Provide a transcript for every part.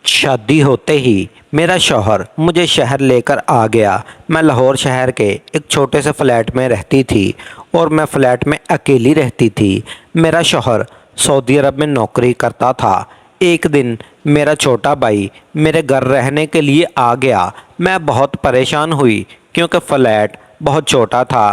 शादी होते ही मेरा शौहर मुझे शहर लेकर आ गया। मैं लाहौर शहर के एक छोटे से फ्लैट में रहती थी और मैं फ्लैट में अकेली रहती थी। मेरा शौहर सऊदी अरब में नौकरी करता था। एक दिन मेरा छोटा भाई मेरे घर रहने के लिए आ गया। मैं बहुत परेशान हुई क्योंकि फ्लैट बहुत छोटा था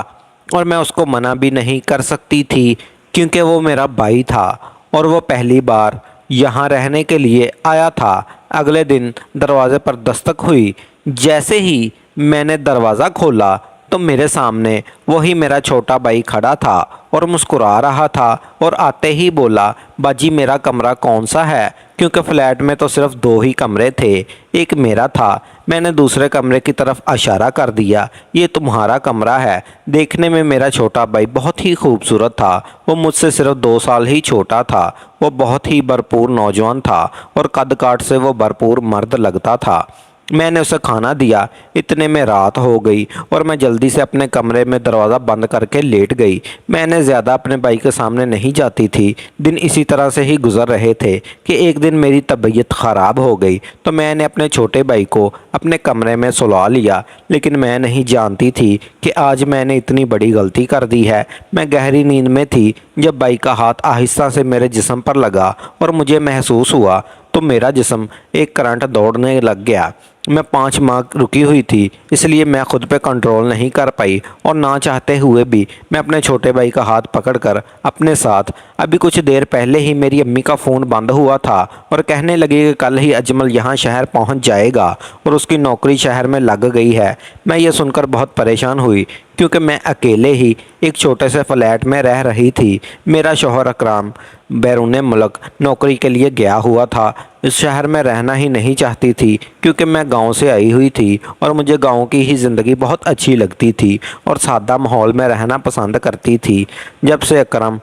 और मैं उसको मना भी नहीं कर सकती थी क्योंकि वो मेरा भाई था और वो पहली बार यहाँ रहने के लिए आया था। अगले दिन दरवाज़े पर दस्तक हुई। जैसे ही मैंने दरवाज़ा खोला तो मेरे सामने वही मेरा छोटा भाई खड़ा था और मुस्कुरा रहा था और आते ही बोला, बाजी मेरा कमरा कौन सा है? क्योंकि फ़्लैट में तो सिर्फ दो ही कमरे थे, एक मेरा था। मैंने दूसरे कमरे की तरफ इशारा कर दिया, ये तुम्हारा कमरा है। देखने में मेरा छोटा भाई बहुत ही खूबसूरत था। वो मुझसे सिर्फ 2 साल ही छोटा था। वो बहुत ही भरपूर नौजवान था और कद काठ से वो भरपूर मर्द लगता था। मैंने उसे खाना दिया। इतने में रात हो गई और मैं जल्दी से अपने कमरे में दरवाज़ा बंद करके लेट गई। मैंने ज़्यादा अपने भाई के सामने नहीं जाती थी। दिन इसी तरह से ही गुजर रहे थे कि एक दिन मेरी तबीयत ख़राब हो गई तो मैंने अपने छोटे भाई को अपने कमरे में सुला लिया। लेकिन मैं नहीं जानती थी कि आज मैंने इतनी बड़ी गलती कर दी है। मैं गहरी नींद में थी जब भाई का हाथ आहिस्ता से मेरे जिस्म पर लगा और मुझे महसूस हुआ तो मेरा जिस्म एक करंट दौड़ने लग गया। मैं 5 माह रुकी हुई थी, इसलिए मैं खुद पे कंट्रोल नहीं कर पाई और ना चाहते हुए भी मैं अपने छोटे भाई का हाथ पकड़कर अपने साथ अभी कुछ देर पहले ही मेरी अम्मी का फ़ोन बंद हुआ था और कहने लगी कि कल ही अजमल यहाँ शहर पहुँच जाएगा और उसकी नौकरी शहर में लग गई है। मैं ये सुनकर बहुत परेशान हुई क्योंकि मैं अकेले ही एक छोटे से फ्लैट में रह रही थी। मेरा शौहर अकरम बैरून मुल्क नौकरी के लिए गया हुआ था। इस शहर में रहना ही नहीं चाहती थी क्योंकि मैं गांव से आई हुई थी और मुझे गांव की ही ज़िंदगी बहुत अच्छी लगती थी और सादा माहौल में रहना पसंद करती थी। जब से अकरम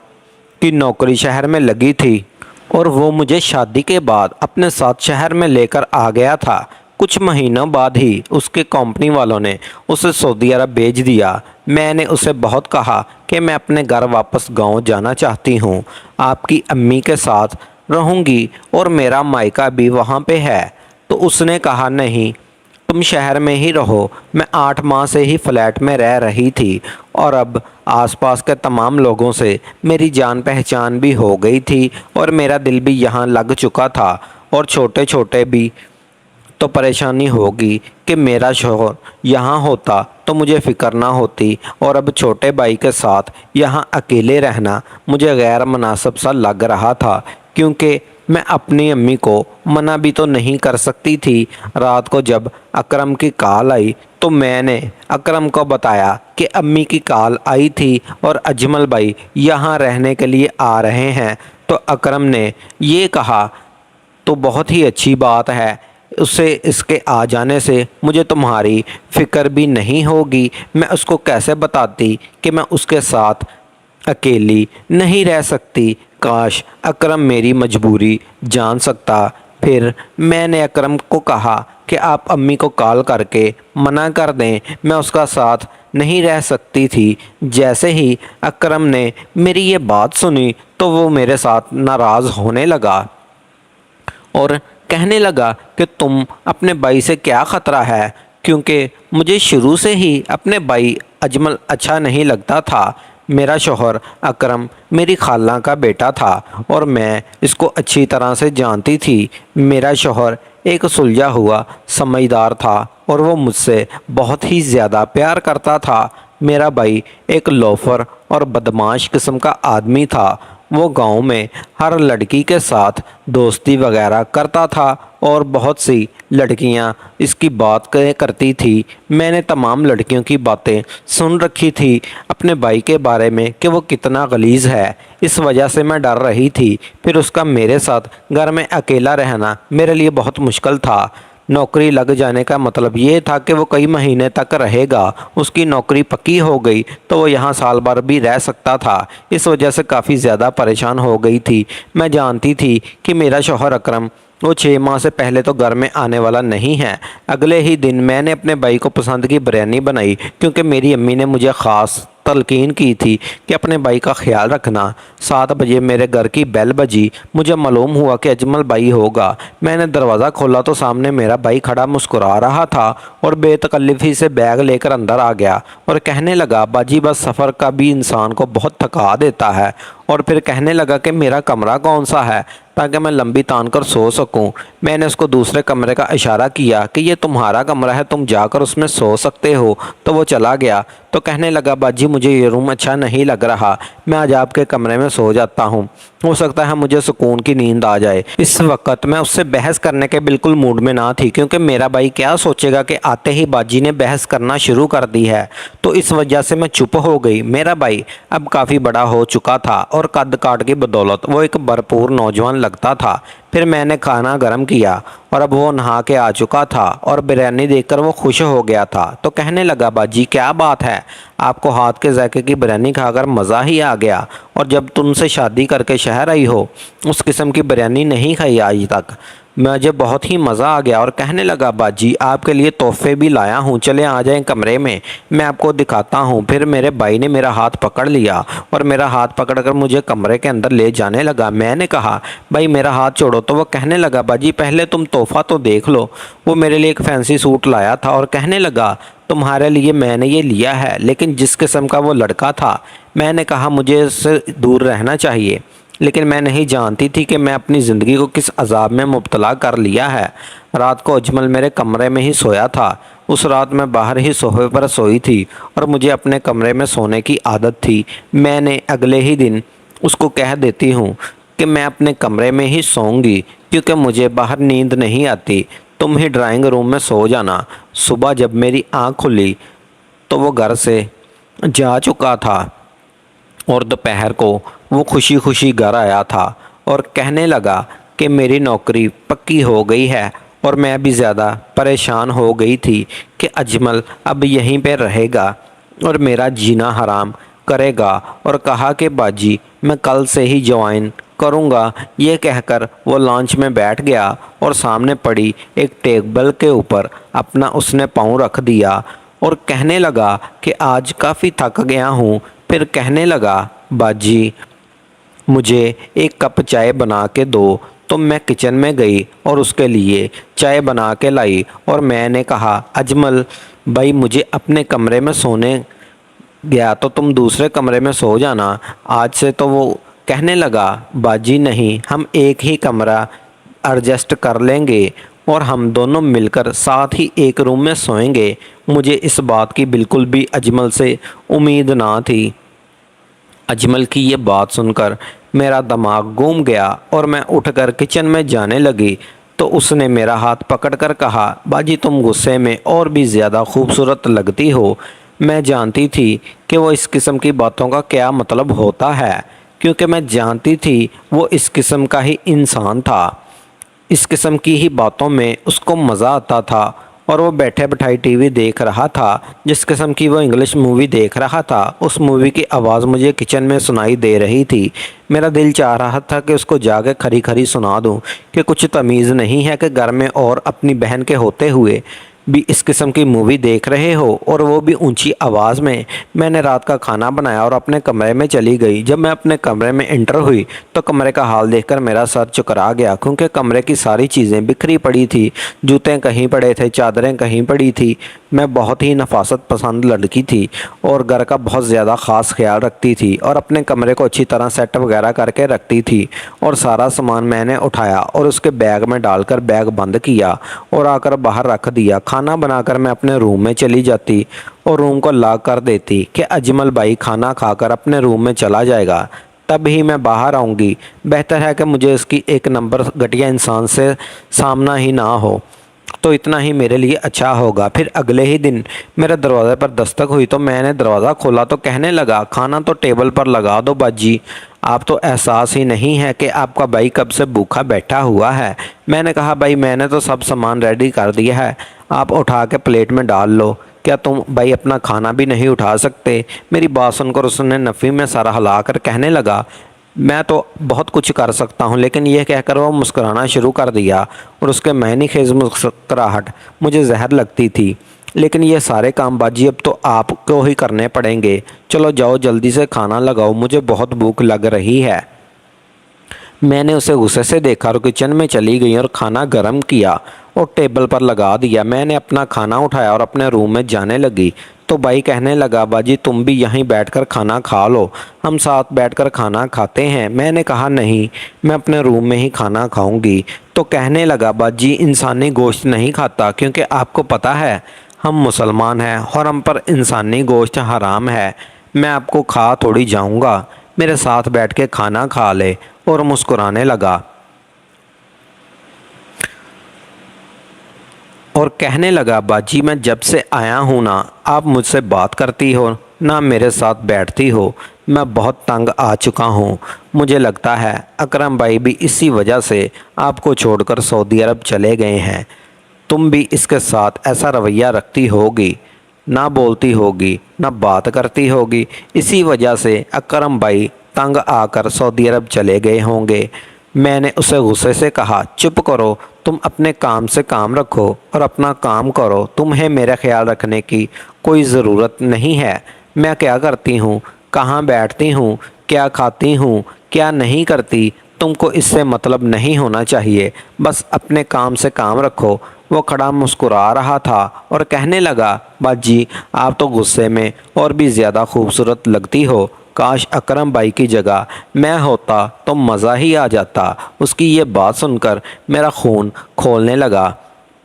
की नौकरी शहर में लगी थी और वो मुझे शादी के बाद अपने साथ शहर में लेकर आ गया था, कुछ महीनों बाद ही उसके कंपनी वालों ने उसे सऊदी अरब भेज दिया। मैंने उसे बहुत कहा कि मैं अपने घर वापस गांव जाना चाहती हूं, आपकी अम्मी के साथ रहूंगी और मेरा मायका भी वहां पे है। तो उसने कहा, नहीं, तुम शहर में ही रहो। मैं 8 माह से ही फ्लैट में रह रही थी और अब आसपास के तमाम लोगों से मेरी जान पहचान भी हो गई थी और मेरा दिल भी यहाँ लग चुका था और छोटे छोटे भी तो परेशानी होगी कि मेरा शौहर यहाँ होता तो मुझे फ़िक्र ना होती और अब छोटे भाई के साथ यहाँ अकेले रहना मुझे गैर मुनासिब सा लग रहा था क्योंकि मैं अपनी अम्मी को मना भी तो नहीं कर सकती थी। रात को जब अकरम की कॉल आई तो मैंने अकरम को बताया कि अम्मी की कॉल आई थी और अजमल भाई यहाँ रहने के लिए आ रहे हैं। तो अकरम ने ये कहा, तो बहुत ही अच्छी बात है, उससे इसके आ जाने से मुझे तुम्हारी फ़िक्र भी नहीं होगी। मैं उसको कैसे बताती कि मैं उसके साथ अकेली नहीं रह सकती। काश अकरम मेरी मजबूरी जान सकता। फिर मैंने अकरम को कहा कि आप अम्मी को कॉल करके मना कर दें, मैं उसका साथ नहीं रह सकती थी। जैसे ही अकरम ने मेरी ये बात सुनी तो वो मेरे साथ नाराज़ होने लगा और कहने लगा कि तुम अपने भाई से क्या ख़तरा है, क्योंकि मुझे शुरू से ही अपने भाई अजमल अच्छा नहीं लगता था। मेरा शौहर अकरम मेरी खाला का बेटा था और मैं इसको अच्छी तरह से जानती थी। मेरा शौहर एक सुलझा हुआ समझदार था और वो मुझसे बहुत ही ज़्यादा प्यार करता था। मेरा भाई एक लोफर और बदमाश किस्म का आदमी था। वो गांव में हर लड़की के साथ दोस्ती वगैरह करता था और बहुत सी लड़कियां इसकी बात करती थी। मैंने तमाम लड़कियों की बातें सुन रखी थी अपने भाई के बारे में कि वो कितना गलीज़ है। इस वजह से मैं डर रही थी। फिर उसका मेरे साथ घर में अकेला रहना मेरे लिए बहुत मुश्किल था। नौकरी लग जाने का मतलब ये था कि वो कई महीने तक रहेगा। उसकी नौकरी पक्की हो गई तो वो यहाँ साल भर भी रह सकता था। इस वजह से काफ़ी ज़्यादा परेशान हो गई थी। मैं जानती थी कि मेरा शौहर अकरम वो 6 माह से पहले तो घर में आने वाला नहीं है। अगले ही दिन मैंने अपने भाई को पसंद की बिरयानी बनाई क्योंकि मेरी अम्मी ने मुझे ख़ास तलकीन की थी कि अपने भाई का ख्याल रखना। 7 बजे मेरे घर की बेल बजी। मुझे मालूम हुआ कि अजमल भाई होगा। मैंने दरवाज़ा खोला तो सामने मेरा भाई खड़ा मुस्कुरा रहा था और बेतकल्लिफी से बैग लेकर अंदर आ गया और कहने लगा, बाजी बस सफ़र का भी इंसान को बहुत थका देता है। और फिर कहने लगा कि मेरा कमरा कौन सा है ताकि मैं लंबी तान कर सो सकूं। मैंने उसको दूसरे कमरे का इशारा किया कि ये तुम्हारा कमरा है, तुम जाकर उसमें सो सकते हो। तो वो चला गया। तो कहने लगा, बाजी मुझे ये रूम अच्छा नहीं लग रहा, मैं आज आपके कमरे में सो जाता हूँ, हो सकता है मुझे सुकून की नींद आ जाए। इस वक्त मैं उससे बहस करने के बिल्कुल मूड में ना थी, क्योंकि मेरा भाई क्या सोचेगा कि आते ही बाजी ने बहस करना शुरू कर दी है। तो इस वजह से मैं चुप हो गई। मेरा भाई अब काफ़ी बड़ा हो चुका था और कद काट की बदौलत वो एक भरपूर नौजवान लगता था। फिर मैंने खाना गर्म किया और अब वो नहा के आ चुका था और बिरयानी देखकर वो खुश हो गया था। तो कहने लगा, बाजी क्या बात है, आपको हाथ के जायके की बिरयानी खाकर मज़ा ही आ गया, और जब तुमसे शादी करके शहर आई हो उस किस्म की बिरयानी नहीं खाई आज तक। मुझे बहुत ही मज़ा आ गया और कहने लगा, बाजी आपके लिए तोहफे भी लाया हूँ, चले आ जाएं कमरे में, मैं आपको दिखाता हूँ। फिर मेरे भाई ने मेरा हाथ पकड़ लिया और मेरा हाथ पकड़कर मुझे कमरे के अंदर ले जाने लगा। मैंने कहा, भाई मेरा हाथ छोड़ो। तो वो कहने लगा, बाजी पहले तुम तोहफ़ा तो देख लो। वो मेरे लिए एक फैंसी सूट लाया था और कहने लगा, तुम्हारे लिए मैंने ये लिया है, लेकिन जिस किस्म का वो लड़का था मैंने कहा मुझे इससे दूर रहना चाहिए, लेकिन मैं नहीं जानती थी कि मैं अपनी ज़िंदगी को किस अजाब में मुब्तला कर लिया है। रात को अजमल मेरे कमरे में ही सोया था। उस रात मैं बाहर ही सोफे पर सोई थी और मुझे अपने कमरे में सोने की आदत थी। मैंने अगले ही दिन उसको कह देती हूँ कि मैं अपने कमरे में ही सोऊंगी, क्योंकि मुझे बाहर नींद नहीं आती, तुम ही ड्राइंग रूम में सो जाना। सुबह जब मेरी आँख खुली तो वो घर से जा चुका था और दोपहर को वो खुशी खुशी घर आया था और कहने लगा कि मेरी नौकरी पक्की हो गई है। और मैं भी ज़्यादा परेशान हो गई थी कि अजमल अब यहीं पे रहेगा और मेरा जीना हराम करेगा, और कहा कि बाजी मैं कल से ही ज्वाइन करूँगा। ये कहकर वो लॉन्च में बैठ गया और सामने पड़ी एक टेबल के ऊपर अपना उसने पाँव रख दिया और कहने लगा कि आज काफ़ी थक गया हूँ। फिर कहने लगा, बाजी मुझे एक कप चाय बना के दो। तो मैं किचन में गई और उसके लिए चाय बना के लाई और मैंने कहा, अजमल भाई मुझे अपने कमरे में सोने गया तो तुम दूसरे कमरे में सो जाना आज से। तो वो कहने लगा, बाजी नहीं, हम एक ही कमरा एडजस्ट कर लेंगे और हम दोनों मिलकर साथ ही एक रूम में सोएंगे। मुझे इस बात की बिल्कुल भी अजमल से उम्मीद ना थी। अजमल की ये बात सुनकर मेरा दिमाग घूम गया और मैं उठकर किचन में जाने लगी तो उसने मेरा हाथ पकड़कर कहा, बाजी तुम गुस्से में और भी ज़्यादा खूबसूरत लगती हो। मैं जानती थी कि वो इस किस्म की बातों का क्या मतलब होता है, क्योंकि मैं जानती थी वो इस किस्म का ही इंसान था। इस किस्म की ही बातों में उसको मज़ा आता था और वो बैठे बैठाई टीवी देख रहा था। जिस किस्म की वो इंग्लिश मूवी देख रहा था उस मूवी की आवाज़ मुझे किचन में सुनाई दे रही थी। मेरा दिल चाह रहा था कि उसको जाके खरी खरी सुना दूं कि कुछ तमीज़ नहीं है कि घर में और अपनी बहन के होते हुए भी इस किस्म की मूवी देख रहे हो, और वो भी ऊंची आवाज़ में। मैंने रात का खाना बनाया और अपने कमरे में चली गई। जब मैं अपने कमरे में एंटर हुई तो कमरे का हाल देखकर मेरा सर चकरा गया, क्योंकि कमरे की सारी चीज़ें बिखरी पड़ी थी। जूते कहीं पड़े थे, चादरें कहीं पड़ी थी। मैं बहुत ही नफासत पसंद लड़की थी और घर का बहुत ज़्यादा ख़ास ख्याल रखती थी और अपने कमरे को अच्छी तरह सेट वगैरह करके रखती थी। और सारा सामान मैंने उठाया और उसके बैग में डालकर बैग बंद किया और आकर बाहर रख दिया। खाना बनाकर मैं अपने रूम में चली जाती और रूम को लॉक कर देती कि अजमल भाई खाना खाकर अपने रूम में चला जाएगा, तब ही मैं बाहर आऊँगी। बेहतर है कि मुझे इसकी एक नंबर घटिया इंसान से सामना ही ना हो, तो इतना ही मेरे लिए अच्छा होगा। फिर अगले ही दिन मेरे दरवाज़े पर दस्तक हुई तो मैंने दरवाज़ा खोला तो कहने लगा, खाना तो टेबल पर लगा दो बाजी, आप तो एहसास ही नहीं है कि आपका भाई कब से भूखा बैठा हुआ है। मैंने कहा, भाई मैंने तो सब सामान रेडी कर दिया है, आप उठा के प्लेट में डाल लो। क्या तुम भाई अपना खाना भी नहीं उठा सकते? मेरी बात सुनकर उसने नफ़ी में सर हिलाकर कहने लगा, मैं तो बहुत कुछ कर सकता हूँ, लेकिन यह कहकर वो मुस्कुराना शुरू कर दिया और उसके मैनी खेज मुस्कुराहट मुझे जहर लगती थी। लेकिन ये सारे काम बाजी अब तो आपको ही करने पड़ेंगे। चलो जाओ जल्दी से खाना लगाओ, मुझे बहुत भूख लग रही है। मैंने उसे गुस्से से देखा और किचन में चली गई और खाना गर्म किया और टेबल पर लगा दिया। मैंने अपना खाना उठाया और अपने रूम में जाने लगी तो भाई कहने लगा, बाजी तुम भी यहीं बैठकर खाना खा लो, हम साथ बैठकर खाना खाते हैं। मैंने कहा नहीं, मैं अपने रूम में ही खाना खाऊंगी। तो कहने लगा, बाजी इंसानी गोश्त नहीं खाता, क्योंकि आपको पता है हम मुसलमान हैं और हम पर इंसानी गोश्त हराम है। मैं आपको खा थोड़ी जाऊंगा, मेरे साथ बैठ के खाना खा ले। और मुस्कुराने लगा और कहने लगा, बाजी मैं जब से आया हूँ ना, आप मुझसे बात करती हो ना मेरे साथ बैठती हो। मैं बहुत तंग आ चुका हूँ। मुझे लगता है अकरम भाई भी इसी वजह से आपको छोड़कर सऊदी अरब चले गए हैं। तुम भी इसके साथ ऐसा रवैया रखती होगी, ना बोलती होगी ना बात करती होगी। इसी वजह से अकरम भाई तंग आकर सऊदी अरब चले गए होंगे। मैंने उसे गुस्से से कहा, चुप करो, तुम अपने काम से काम रखो और अपना काम करो। तुम्हें मेरा ख्याल रखने की कोई ज़रूरत नहीं है। मैं क्या करती हूँ, कहाँ बैठती हूँ, क्या खाती हूँ, क्या नहीं करती, तुमको इससे मतलब नहीं होना चाहिए। बस अपने काम से काम रखो। वो खड़ा मुस्कुरा रहा था और कहने लगा, बाजी आप तो गुस्से में और भी ज़्यादा खूबसूरत लगती हो। काश अकरम भाई की जगह मैं होता तो मज़ा ही आ जाता। उसकी ये बात सुनकर मेरा खून खौलने लगा।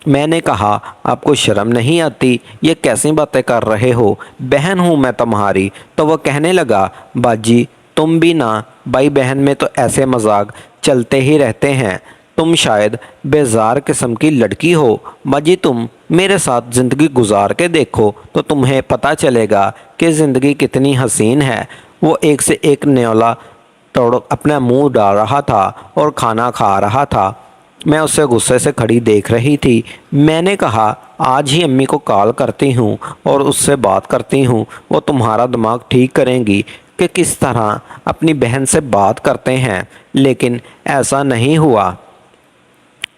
मैंने कहा, आपको शर्म नहीं आती, ये कैसी बातें कर रहे हो, बहन हूँ मैं तुम्हारी। तो वह कहने लगा, बाजी तुम भी ना, भाई बहन में तो ऐसे मजाक चलते ही रहते हैं। तुम शायद बेजार किस्म की लड़की हो। बाजी तुम मेरे साथ ज़िंदगी गुजार के देखो तो तुम्हें पता चलेगा कि ज़िंदगी कितनी हसीन है। वो एक से एक न्योला तोड़ अपना मुंह डाल रहा था और खाना खा रहा था। मैं उससे गुस्से से खड़ी देख रही थी। मैंने कहा, आज ही अम्मी को कॉल करती हूँ और उससे बात करती हूँ, वो तुम्हारा दिमाग ठीक करेंगी कि किस तरह अपनी बहन से बात करते हैं। लेकिन ऐसा नहीं हुआ।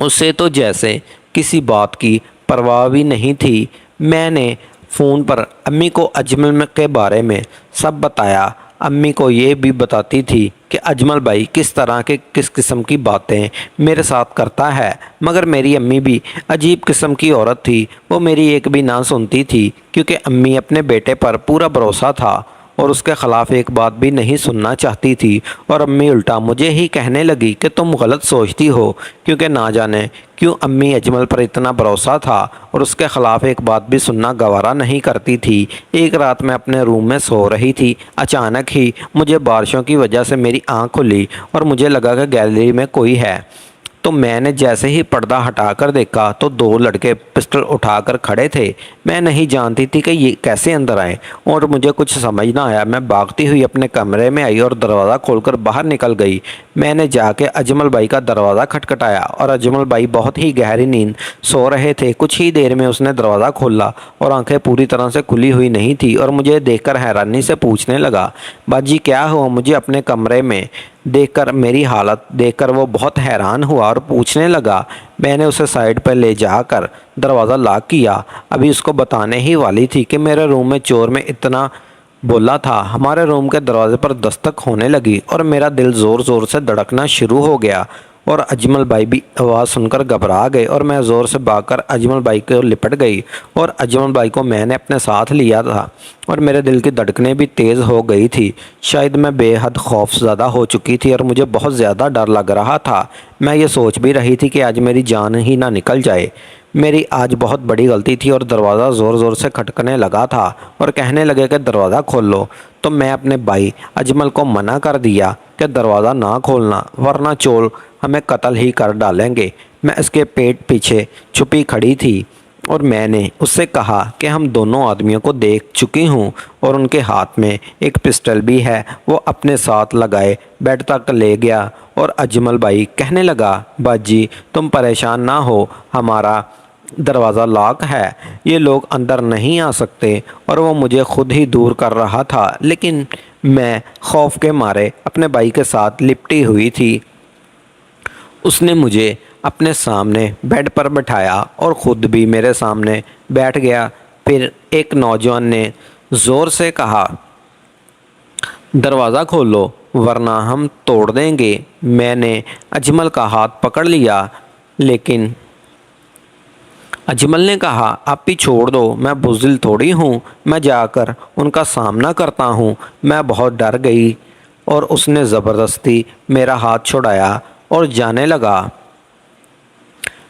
उसे तो जैसे किसी बात की परवाह भी नहीं थी। मैंने फ़ोन पर अम्मी को अजमल के बारे में सब बताया। अम्मी को ये भी बताती थी कि अजमल भाई किस तरह के किस किस्म की बातें मेरे साथ करता है। मगर मेरी अम्मी भी अजीब किस्म की औरत थी। वो मेरी एक भी ना सुनती थी, क्योंकि अम्मी अपने बेटे पर पूरा भरोसा था और उसके ख़िलाफ़ एक बात भी नहीं सुनना चाहती थी। और अम्मी उल्टा मुझे ही कहने लगी कि तुम गलत सोचती हो, क्योंकि ना जाने क्यों अम्मी अजमल पर इतना भरोसा था और उसके ख़िलाफ़ एक बात भी सुनना गवारा नहीं करती थी। एक रात मैं अपने रूम में सो रही थी। अचानक ही मुझे बारिशों की वजह से मेरी आँख खुली और मुझे लगा कि गैलरी में कोई है। तो मैंने जैसे ही पर्दा हटाकर देखा तो दो लड़के पिस्टल उठाकर खड़े थे। मैं नहीं जानती थी कि ये कैसे अंदर आए और मुझे कुछ समझ ना आया। मैं भागती हुई अपने कमरे में आई और दरवाज़ा खोलकर बाहर निकल गई। मैंने जाके अजमल भाई का दरवाज़ा खटखटाया और अजमल भाई बहुत ही गहरी नींद सो रहे थे। कुछ ही देर में उसने दरवाज़ा खोला और आंखें पूरी तरह से खुली हुई नहीं थी और मुझे देखकर हैरानी से पूछने लगा, बाजी क्या हुआ? मुझे अपने कमरे में देखकर, मेरी हालत देखकर वो बहुत हैरान हुआ और पूछने लगा। मैंने उसे साइड पर ले जाकर दरवाज़ा लॉक किया। अभी उसको बताने ही वाली थी कि मेरे रूम में चोर में इतना बोला था। हमारे रूम के दरवाजे पर दस्तक होने लगी और मेरा दिल ज़ोर ज़ोर से धड़कना शुरू हो गया और अजमल भाई भी आवाज़ सुनकर घबरा गए और मैं ज़ोर से भागकर अजमल भाई को लिपट गई और अजमल भाई को मैंने अपने साथ लिया था और मेरे दिल की धड़कनें भी तेज़ हो गई थी। शायद मैं बेहद खौफज़दा हो चुकी थी और मुझे बहुत ज़्यादा डर लग रहा था। मैं ये सोच भी रही थी कि आज मेरी जान ही ना निकल जाए। मेरी आज बहुत बड़ी गलती थी और दरवाज़ा ज़ोर ज़ोर से खटकने लगा था और कहने लगे कि दरवाज़ा खोल लो। तो मैं अपने भाई अजमल को मना कर दिया कि दरवाज़ा ना खोलना, वरना चोर हमें कत्ल ही कर डालेंगे। मैं इसके पेट पीछे छुपी खड़ी थी और मैंने उससे कहा कि हम दोनों आदमियों को देख चुकी हूँ और उनके हाथ में एक पिस्टल भी है। वो अपने साथ लगाए बेड तक ले गया और अजमल भाई कहने लगा, बाजी तुम परेशान ना हो, हमारा दरवाज़ा लॉक है, ये लोग अंदर नहीं आ सकते, और वो मुझे खुद ही दूर कर रहा था, लेकिन मैं खौफ के मारे अपने भाई के साथ लिपटी हुई थी। उसने मुझे अपने सामने बेड पर बिठाया और ख़ुद भी मेरे सामने बैठ गया। फिर एक नौजवान ने ज़ोर से कहा, दरवाज़ा खोलो वरना हम तोड़ देंगे। मैंने अजमल का हाथ पकड़ लिया, लेकिन अजमल ने कहा, आप ही छोड़ दो, मैं बुज़दिल थोड़ी हूँ, मैं जाकर उनका सामना करता हूँ। मैं बहुत डर गई और उसने ज़बरदस्ती मेरा हाथ छुड़ाया और जाने लगा।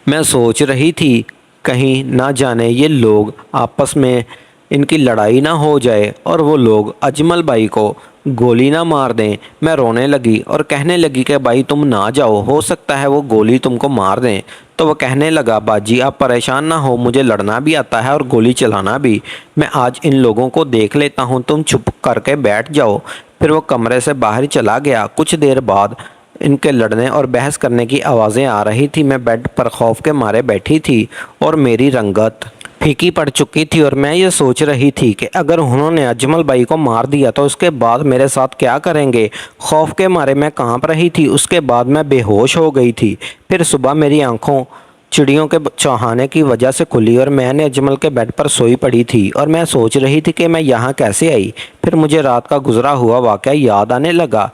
मैं सोच रही थी कहीं ना जाने ये लोग आपस में इनकी लड़ाई ना हो जाए और वो लोग अजमल भाई को गोली ना मार दें। मैं रोने लगी और कहने लगी कि भाई तुम ना जाओ, हो सकता है वो गोली तुमको मार दें। तो वो कहने लगा, बाजी आप परेशान ना हो, मुझे लड़ना भी आता है और गोली चलाना भी। मैं आज इन लोगों को देख लेता हूँ, तुम चुप करके बैठ जाओ। फिर वो कमरे से बाहर चला गया। कुछ देर बाद इनके लड़ने और बहस करने की आवाज़ें आ रही थी। मैं बेड पर खौफ के मारे बैठी थी और मेरी रंगत फीकी पड़ चुकी थी, और मैं ये सोच रही थी कि अगर उन्होंने अजमल भाई को मार दिया तो उसके बाद मेरे साथ क्या करेंगे। खौफ के मारे मैं कांप रही थी। उसके बाद मैं बेहोश हो गई थी। फिर सुबह मेरी आंखों चिड़ियों के चौहाने की वजह से खुली और मैंने अजमल के बेड पर सोई पड़ी थी और मैं सोच रही थी कि मैं यहाँ कैसे आई। फिर मुझे रात का गुजरा हुआ वाक़या याद आने लगा।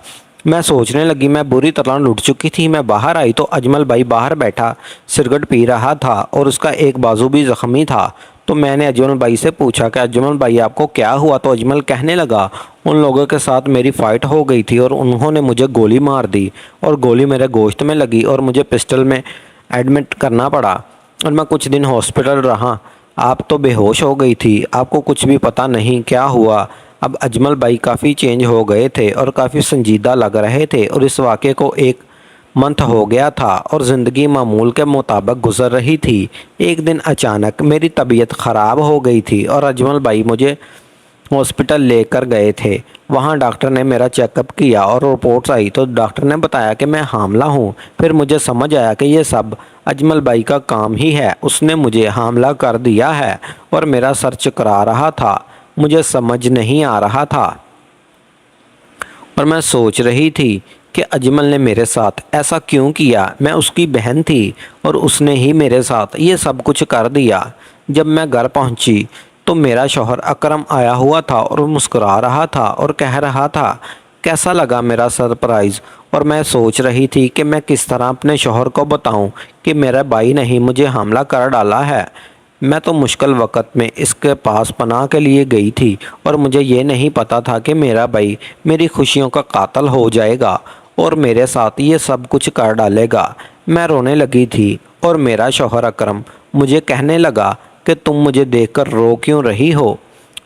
मैं सोचने लगी, मैं बुरी तरह लुट चुकी थी। मैं बाहर आई तो अजमल भाई बाहर बैठा सिगरेट पी रहा था और उसका एक बाजू भी ज़ख्मी था। तो मैंने अजमल भाई से पूछा कि अजमल भाई आपको क्या हुआ। तो अजमल कहने लगा, उन लोगों के साथ मेरी फ़ाइट हो गई थी और उन्होंने मुझे गोली मार दी और गोली मेरे गोश्त में लगी और मुझे पिस्टल में एडमिट करना पड़ा और मैं कुछ दिन हॉस्पिटल रहा। आप तो बेहोश हो गई थी, आपको कुछ भी पता नहीं क्या हुआ। अब अजमल भाई काफ़ी चेंज हो गए थे और काफ़ी संजीदा लग रहे थे और इस वाक़े को एक मंथ हो गया था और ज़िंदगी मामूल के मुताबिक गुजर रही थी। एक दिन अचानक मेरी तबीयत ख़राब हो गई थी और अजमल भाई मुझे हॉस्पिटल लेकर गए थे। वहाँ डॉक्टर ने मेरा चेकअप किया और रिपोर्ट्स आई तो डॉक्टर ने बताया कि मैं हामला हूँ। फिर मुझे समझ आया कि ये सब अजमल भाई का काम ही है। उसने मुझे हामला कर दिया है और मेरा सर चकरा रहा था। मुझे समझ नहीं आ रहा था और मैं सोच रही थी कि अजमल ने मेरे साथ ऐसा क्यों किया। मैं उसकी बहन थी और उसने ही मेरे साथ ये सब कुछ कर दिया। जब मैं घर पहुंची तो मेरा शौहर अकरम आया हुआ था और मुस्कुरा रहा था और कह रहा था, कैसा लगा मेरा सरप्राइज़। और मैं सोच रही थी कि मैं किस तरह अपने शौहर को बताऊं कि मेरा भाई ने ही मुझे हमला कर डाला है। मैं तो मुश्किल वक़्त में इसके पास पनाह के लिए गई थी और मुझे ये नहीं पता था कि मेरा भाई मेरी खुशियों का कातिल हो जाएगा और मेरे साथ ये सब कुछ कर डालेगा। मैं रोने लगी थी और मेरा शौहर अकरम मुझे कहने लगा कि तुम मुझे देखकर रो क्यों रही हो,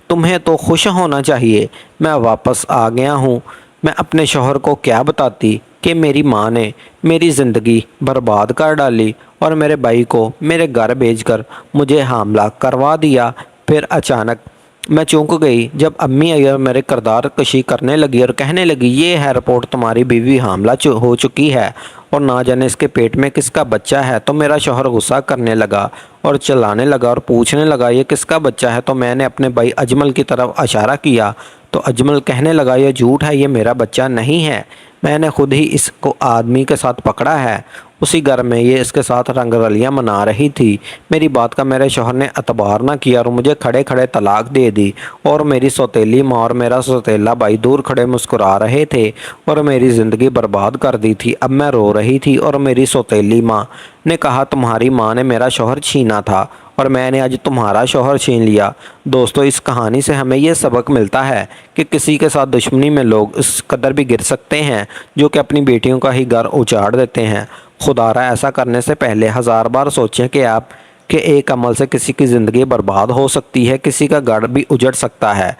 तुम्हें तो खुश होना चाहिए। मैं वापस आ गया हूँ। मैं अपने शौहर को क्या बताती कि मेरी माँ ने मेरी ज़िंदगी बर्बाद कर डाली और मेरे भाई को मेरे घर भेजकर मुझे हमला करवा दिया। फिर अचानक मैं चौंक गई जब अम्मी आई और मेरे किरदार कशी करने लगी और कहने लगी, ये है रिपोर्ट, तुम्हारी बीवी हमला हो चुकी है और ना जाने इसके पेट में किसका बच्चा है। तो मेरा शौहर गुस्सा करने लगा और चिल्लाने लगा और पूछने लगा, ये किसका बच्चा है। तो मैंने अपने भाई अजमल की तरफ इशारा किया तो अजमल कहने लगा, ये झूठ है, ये मेरा बच्चा नहीं है, मैंने खुद ही इसको आदमी के साथ पकड़ा है। उसी घर में ये इसके साथ रंगरलियाँ मना रही थी। मेरी बात का मेरे शौहर ने एतबार ना किया और मुझे खड़े खड़े तलाक दे दी और मेरी सौतेली माँ और मेरा सौतेला भाई दूर खड़े मुस्कुरा रहे थे और मेरी ज़िंदगी बर्बाद कर दी थी। अब मैं रो रही थी और मेरी सौतेली माँ ने कहा, तुम्हारी माँ ने मेरा शौहर छीना था और मैंने आज तुम्हारा शौहर छीन लिया। दोस्तों, इस कहानी से हमें यह सबक मिलता है कि किसी के साथ दुश्मनी में लोग इस कदर भी गिर सकते हैं जो कि अपनी बेटियों का ही घर उजाड़ देते हैं। खुदारा ऐसा करने से पहले 1000 बार सोचें कि आप के एक अमल से किसी की ज़िंदगी बर्बाद हो सकती है, किसी का घर भी उजड़ सकता है।